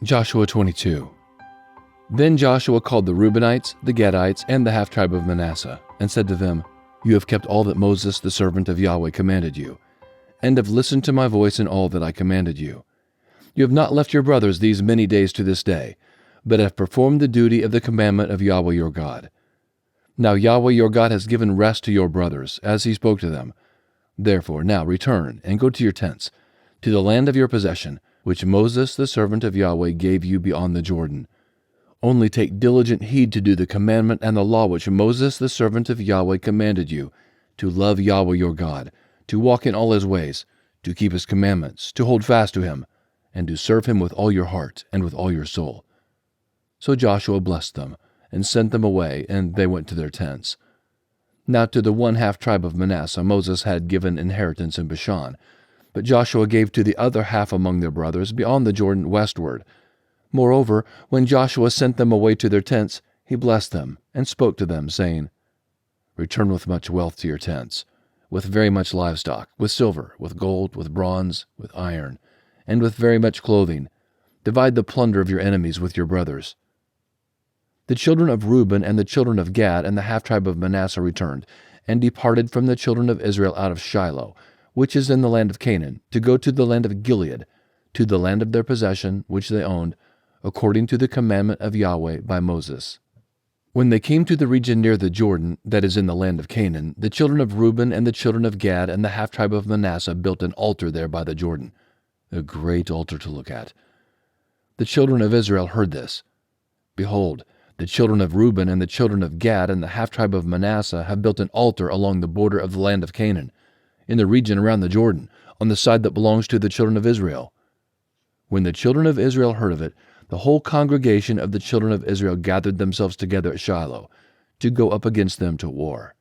Joshua 22. Then Joshua called the Reubenites, the Gadites, and the half-tribe of Manasseh, and said to them, You have kept all that Moses the servant of Yahweh commanded you, and have listened to my voice in all that I commanded you. You have not left your brothers these many days to this day, but have performed the duty of the commandment of Yahweh your God. Now Yahweh your God has given rest to your brothers, as he spoke to them. Therefore now return, and go to your tents, to the land of your possession, which Moses the servant of Yahweh gave you beyond the Jordan. Only take diligent heed to do the commandment and the law which Moses the servant of Yahweh commanded you, to love Yahweh your God, to walk in all his ways, to keep his commandments, to hold fast to him, and to serve him with all your heart and with all your soul. So Joshua blessed them, and sent them away, and they went to their tents. Now to the one half-tribe of Manasseh Moses had given inheritance in Bashan, but Joshua gave to the other half among their brothers beyond the Jordan westward. Moreover, when Joshua sent them away to their tents, he blessed them, and spoke to them, saying, Return with much wealth to your tents, with very much livestock, with silver, with gold, with bronze, with iron, and with very much clothing. Divide the plunder of your enemies with your brothers. The children of Reuben and the children of Gad and the half-tribe of Manasseh returned, and departed from the children of Israel out of Shiloh, which is in the land of Canaan, to go to the land of Gilead, to the land of their possession, which they owned, according to the commandment of Yahweh by Moses. When they came to the region near the Jordan, that is in the land of Canaan, the children of Reuben and the children of Gad and the half-tribe of Manasseh built an altar there by the Jordan, a great altar to look at. The children of Israel heard this. Behold, the children of Reuben and the children of Gad and the half-tribe of Manasseh have built an altar along the border of the land of Canaan, in the region around the Jordan, on the side that belongs to the children of Israel. When the children of Israel heard of it, the whole congregation of the children of Israel gathered themselves together at Shiloh, to go up against them to war.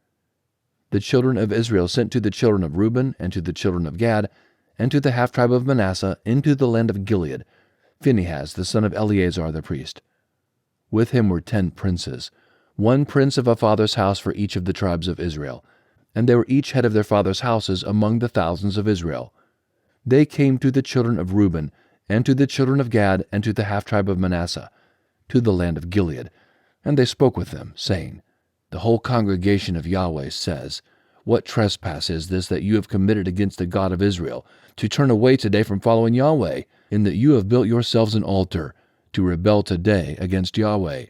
The children of Israel sent to the children of Reuben and to the children of Gad and to the half-tribe of Manasseh into the land of Gilead, Phinehas the son of Eleazar the priest. With him were 10 princes, 1 prince of a father's house for each of the tribes of Israel, and they were each head of their father's houses among the thousands of Israel. They came to the children of Reuben, and to the children of Gad, and to the half-tribe of Manasseh, to the land of Gilead, and they spoke with them, saying, The whole congregation of Yahweh says, What trespass is this that you have committed against the God of Israel, to turn away today from following Yahweh, in that you have built yourselves an altar, to rebel today against Yahweh?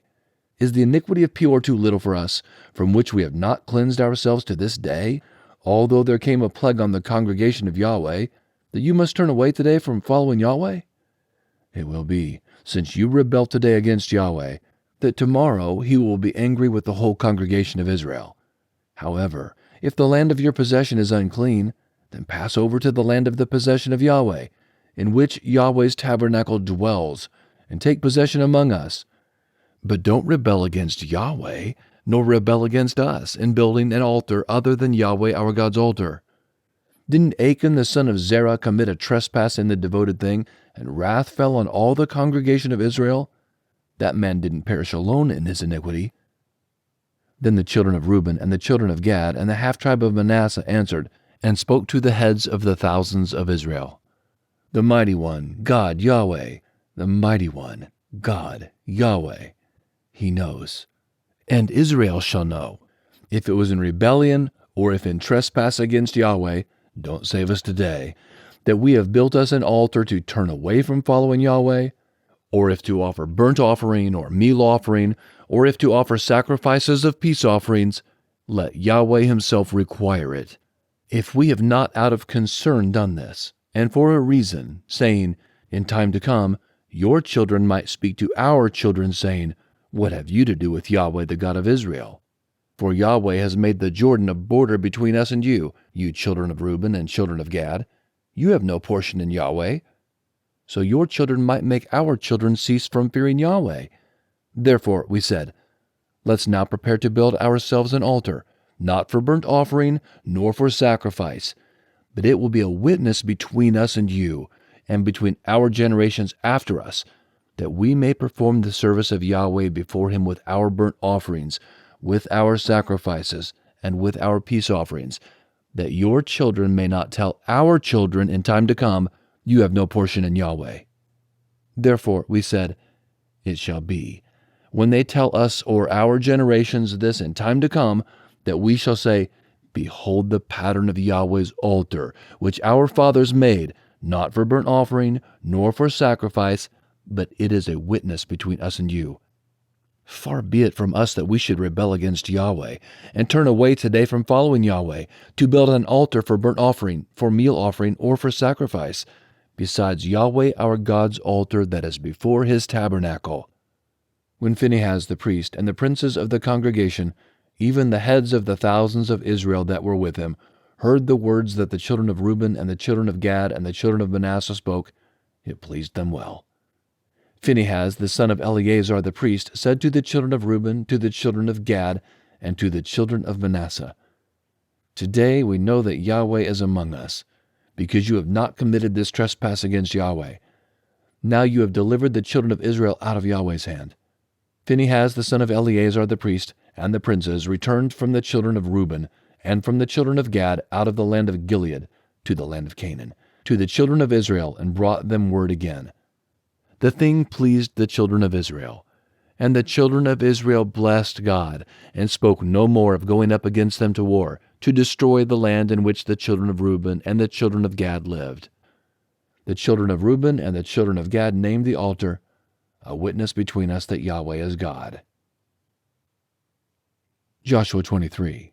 Is the iniquity of Peor too little for us, from which we have not cleansed ourselves to this day, although there came a plague on the congregation of Yahweh, that you must turn away today from following Yahweh? It will be, since you rebel today against Yahweh, that tomorrow he will be angry with the whole congregation of Israel. However, if the land of your possession is unclean, then pass over to the land of the possession of Yahweh, in which Yahweh's tabernacle dwells, and take possession among us. But don't rebel against Yahweh, nor rebel against us, in building an altar other than Yahweh our God's altar. Didn't Achan the son of Zerah commit a trespass in the devoted thing, and wrath fell on all the congregation of Israel? That man didn't perish alone in his iniquity. Then the children of Reuben and the children of Gad and the half-tribe of Manasseh answered, and spoke to the heads of the thousands of Israel. The mighty one, God, Yahweh, the mighty one, God, Yahweh, he knows. And Israel shall know, if it was in rebellion or if in trespass against Yahweh, don't save us today, that we have built us an altar to turn away from following Yahweh, or if to offer burnt offering or meal offering, or if to offer sacrifices of peace offerings, let Yahweh himself require it. If we have not out of concern done this, and for a reason, saying, In time to come, your children might speak to our children, saying, What have you to do with Yahweh the God of Israel? For Yahweh has made the Jordan a border between us and you, you children of Reuben and children of Gad. You have no portion in Yahweh. So your children might make our children cease from fearing Yahweh. Therefore we said, Let's now prepare to build ourselves an altar, not for burnt offering, nor for sacrifice, but it will be a witness between us and you, and between our generations after us, that we may perform the service of Yahweh before him with our burnt offerings, with our sacrifices, and with our peace offerings, that your children may not tell our children in time to come, You have no portion in Yahweh. Therefore we said, It shall be, when they tell us or our generations this in time to come, that we shall say, Behold the pattern of Yahweh's altar, which our fathers made, not for burnt offering, nor for sacrifice, but it is a witness between us and you. Far be it from us that we should rebel against Yahweh, and turn away today from following Yahweh, to build an altar for burnt offering, for meal offering, or for sacrifice, besides Yahweh our God's altar that is before his tabernacle. When Phinehas the priest and the princes of the congregation, even the heads of the thousands of Israel that were with him, heard the words that the children of Reuben and the children of Gad and the children of Manasseh spoke, it pleased them well. Phinehas the son of Eleazar the priest said to the children of Reuben, to the children of Gad, and to the children of Manasseh, Today we know that Yahweh is among us, because you have not committed this trespass against Yahweh. Now you have delivered the children of Israel out of Yahweh's hand. Phinehas the son of Eleazar the priest and the princes returned from the children of Reuben and from the children of Gad out of the land of Gilead to the land of Canaan, to the children of Israel, and brought them word again. The thing pleased the children of Israel. And the children of Israel blessed God, and spoke no more of going up against them to war, to destroy the land in which the children of Reuben and the children of Gad lived. The children of Reuben and the children of Gad named the altar, A Witness Between Us that Yahweh is God. Joshua 23.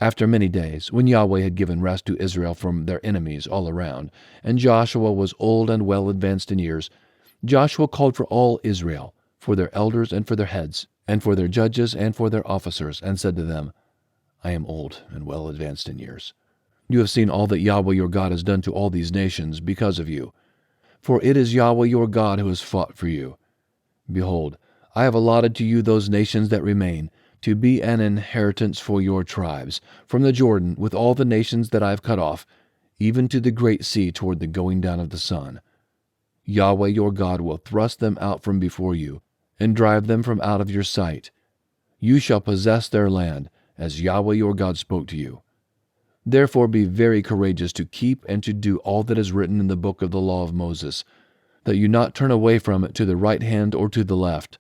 After many days, when Yahweh had given rest to Israel from their enemies all around, and Joshua was old and well advanced in years, Joshua called for all Israel, for their elders and for their heads, and for their judges and for their officers, and said to them, I am old and well advanced in years. You have seen all that Yahweh your God has done to all these nations because of you. For it is Yahweh your God who has fought for you. Behold, I have allotted to you those nations that remain, to be an inheritance for your tribes, from the Jordan with all the nations that I have cut off, even to the great sea toward the going down of the sun. Yahweh your God will thrust them out from before you, and drive them from out of your sight. You shall possess their land, as Yahweh your God spoke to you. Therefore be very courageous to keep and to do all that is written in the book of the law of Moses, that you not turn away from it to the right hand or to the left,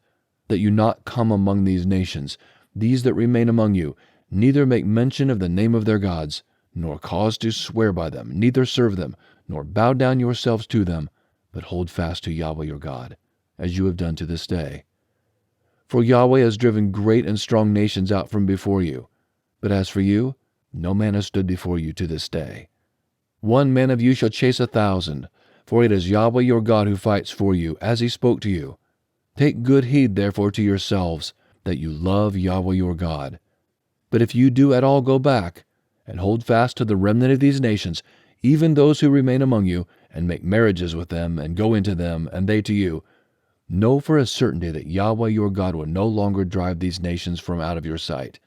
that you not come among these nations, these that remain among you, neither make mention of the name of their gods, nor cause to swear by them, neither serve them, nor bow down yourselves to them, but hold fast to Yahweh your God, as you have done to this day. For Yahweh has driven great and strong nations out from before you. But as for you, no man has stood before you to this day. 1 man of you shall chase 1,000, for it is Yahweh your God who fights for you, as he spoke to you. Take good heed therefore to yourselves, that you love Yahweh your God. But if you do at all go back, and hold fast to the remnant of these nations, even those who remain among you, and make marriages with them, and go into them, and they to you, know for a certainty that Yahweh your God will no longer drive these nations from out of your sight,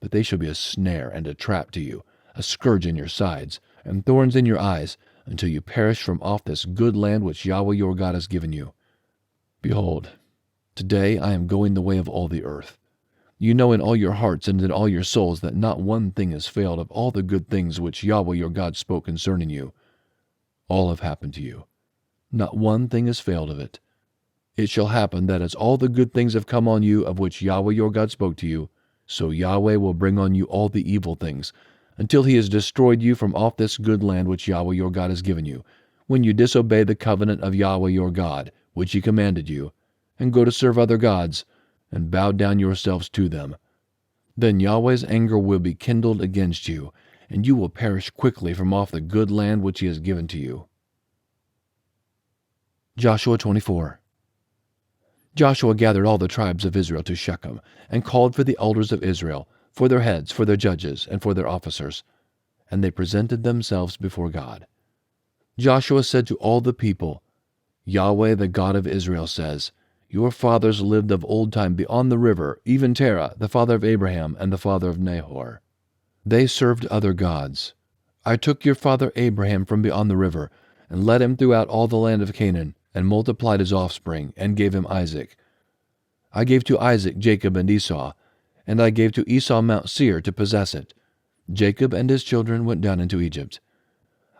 but they shall be a snare and a trap to you, a scourge in your sides, and thorns in your eyes, until you perish from off this good land which Yahweh your God has given you. Behold, today I am going the way of all the earth. You know in all your hearts and in all your souls that not one thing has failed of all the good things which Yahweh your God spoke concerning you. All have happened to you. Not one thing has failed of it. It shall happen that as all the good things have come on you of which Yahweh your God spoke to you, so Yahweh will bring on you all the evil things, until he has destroyed you from off this good land which Yahweh your God has given you, when you disobey the covenant of Yahweh your God, which he commanded you, and go to serve other gods, and bow down yourselves to them. Then Yahweh's anger will be kindled against you, and you will perish quickly from off the good land which he has given to you. Joshua 24. Joshua gathered all the tribes of Israel to Shechem, and called for the elders of Israel, for their heads, for their judges, and for their officers. And they presented themselves before God. Joshua said to all the people, Yahweh the God of Israel says, Your fathers lived of old time beyond the river, even Terah, the father of Abraham and the father of Nahor. They served other gods. I took your father Abraham from beyond the river, and led him throughout all the land of Canaan, and multiplied his offspring, and gave him Isaac. I gave to Isaac Jacob and Esau, and I gave to Esau Mount Seir to possess it. Jacob and his children went down into Egypt.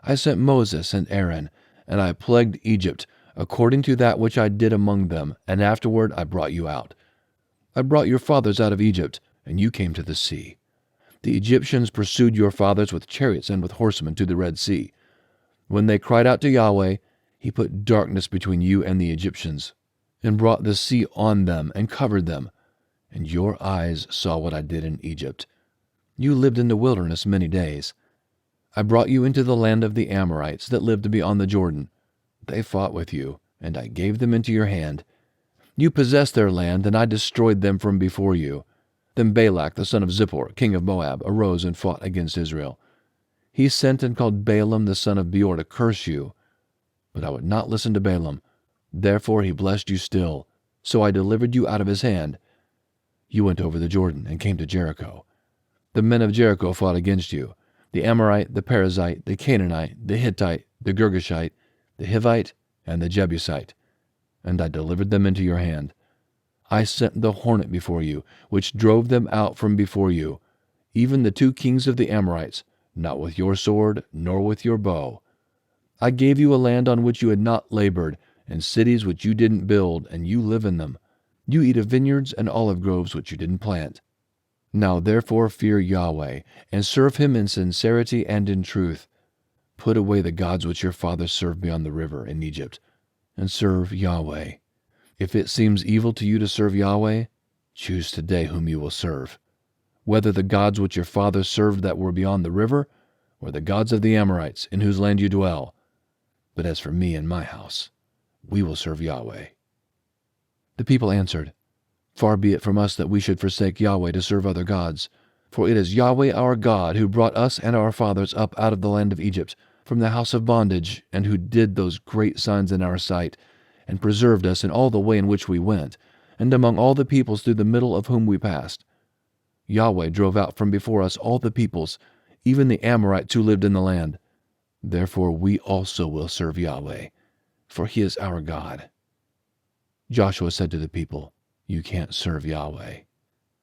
I sent Moses and Aaron, and I plagued Egypt, according to that which I did among them, and afterward I brought you out. I brought your fathers out of Egypt, and you came to the sea. The Egyptians pursued your fathers with chariots and with horsemen to the Red Sea. When they cried out to Yahweh, he put darkness between you and the Egyptians, and brought the sea on them and covered them. And your eyes saw what I did in Egypt. You lived in the wilderness many days. I brought you into the land of the Amorites that lived beyond the Jordan. They fought with you, and I gave them into your hand. You possessed their land, and I destroyed them from before you. Then Balak the son of Zippor, king of Moab, arose and fought against Israel. He sent and called Balaam the son of Beor to curse you. But I would not listen to Balaam. Therefore he blessed you still. So I delivered you out of his hand. You went over the Jordan and came to Jericho. The men of Jericho fought against you, the Amorite, the Perizzite, the Canaanite, the Hittite, the Girgashite, the Hivite, and the Jebusite. And I delivered them into your hand. I sent the hornet before you, which drove them out from before you, even the 2 kings of the Amorites, not with your sword, nor with your bow. I gave you a land on which you had not labored, and cities which you didn't build, and you live in them. You eat of vineyards and olive groves which you didn't plant. Now therefore fear Yahweh, and serve him in sincerity and in truth. Put away the gods which your fathers served beyond the river in Egypt, and serve Yahweh. If it seems evil to you to serve Yahweh, choose today whom you will serve, whether the gods which your fathers served that were beyond the river, or the gods of the Amorites in whose land you dwell. But as for me and my house, we will serve Yahweh. The people answered, Far be it from us that we should forsake Yahweh to serve other gods. For it is Yahweh our God who brought us and our fathers up out of the land of Egypt, from the house of bondage, and who did those great signs in our sight, and preserved us in all the way in which we went, and among all the peoples through the middle of whom we passed. Yahweh drove out from before us all the peoples, even the Amorites who lived in the land. Therefore we also will serve Yahweh, for he is our God. Joshua said to the people, You can't serve Yahweh,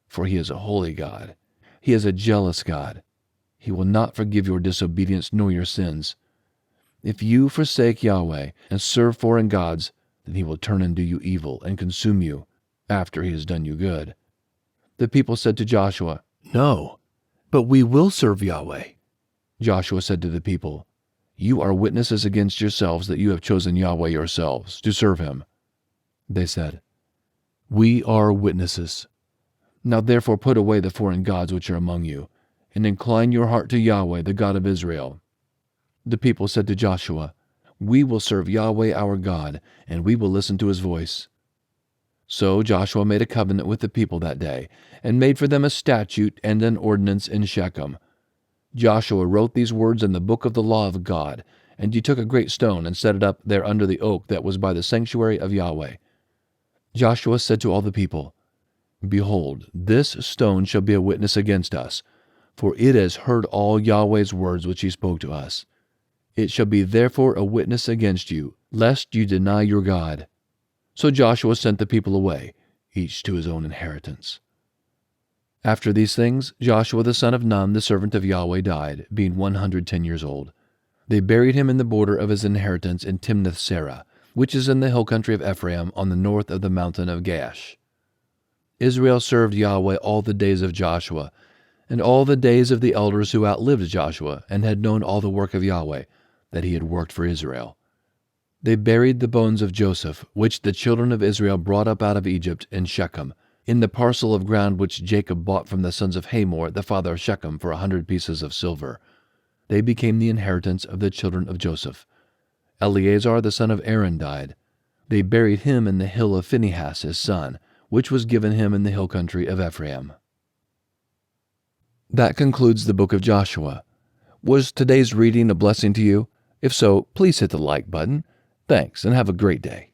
for he is a holy God. He is a jealous God. He will not forgive your disobedience nor your sins. If you forsake Yahweh and serve foreign gods, then he will turn and do you evil and consume you after he has done you good. The people said to Joshua, No, but we will serve Yahweh. Joshua said to the people, You are witnesses against yourselves that you have chosen Yahweh yourselves to serve him. They said, We are witnesses. Now therefore put away the foreign gods which are among you, and incline your heart to Yahweh, the God of Israel. The people said to Joshua, We will serve Yahweh our God, and we will listen to his voice. So Joshua made a covenant with the people that day, and made for them a statute and an ordinance in Shechem. Joshua wrote these words in the book of the law of God, and he took a great stone and set it up there under the oak that was by the sanctuary of Yahweh. Joshua said to all the people, Behold, this stone shall be a witness against us, for it has heard all Yahweh's words which he spoke to us. It shall be therefore a witness against you, lest you deny your God. So Joshua sent the people away, each to his own inheritance. After these things, Joshua the son of Nun, the servant of Yahweh, died, being 110 years old. They buried him in the border of his inheritance in Timnath-Serah, which is in the hill country of Ephraim on the north of the mountain of Gaash. Israel served Yahweh all the days of Joshua, and all the days of the elders who outlived Joshua and had known all the work of Yahweh that he had worked for Israel. They buried the bones of Joseph, which the children of Israel brought up out of Egypt in Shechem, in the parcel of ground which Jacob bought from the sons of Hamor, the father of Shechem, for 100 pieces of silver. They became the inheritance of the children of Joseph. Eleazar the son of Aaron died. They buried him in the hill of Phinehas his son, which was given him in the hill country of Ephraim. That concludes the book of Joshua. Was today's reading a blessing to you? If so, please hit the like button. Thanks, and have a great day.